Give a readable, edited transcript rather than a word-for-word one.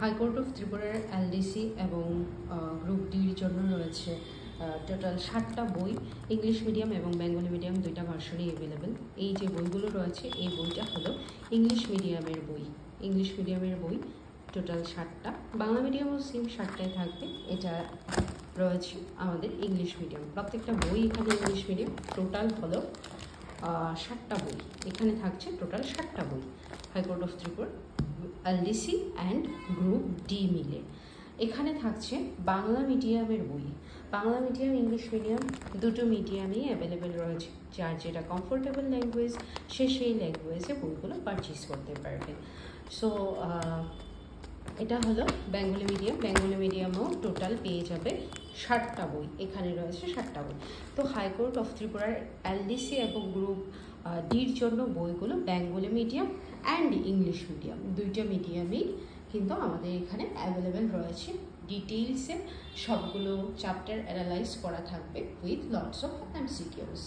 High court of ত্রিপুরার LDC এবং group ডির জন্য রয়েছে টোটাল 7টা বই। ইংলিশ মিডিয়াম এবং বেঙ্গলি মিডিয়াম দুইটা ভার্সনই অ্যাভেলেবেল। এই যে বইগুলো রয়েছে এই বইটা হলো ইংলিশ মিডিয়ামের বই। ইংলিশ মিডিয়ামের বই টোটাল 7টা, বাংলা মিডিয়ামও সেম 7টাই থাকবে। এটা রয়েছে আমাদের ইংলিশ মিডিয়াম, প্রত্যেকটা বই এখানে ইংলিশ মিডিয়াম। টোটাল হলো 7টা বই এখানে থাকছে, টোটাল 7টা বই high court of Tripura LDC and group D মিলে। এখানে থাকছে বাংলা মিডিয়ামের বই। বাংলা মিডিয়াম ইংলিশ মিডিয়াম দুটো মিডিয়ামেই অ্যাভেলেবেল রয়েছে। যার যেটা কমফোর্টেবল ল্যাঙ্গুয়েজ সে সেই ল্যাঙ্গুয়েজে বইগুলো পারচেস করতে পারবে। সো এটা হলো বেঙ্গলি মিডিয়াম। বেঙ্গলি মিডিয়ামও টোটাল পেয়ে যাবে 7টা বই, এখানে রয়েছে 7টা বই। তো হাইকোর্ট অফ ত্রিপুরার এলডিসি এবং গ্রুপ ডির জন্য বইগুলো Bengali medium and English medium দুইটা মিডিয়ামেই কিন্তু আমাদের এখানে অ্যাভেলেবেল রয়েছে। ডিটেইলসে সবগুলো চ্যাপ্টার অ্যানালাইজ করা থাকবে উইথ লটস অফ এমসিকিউস।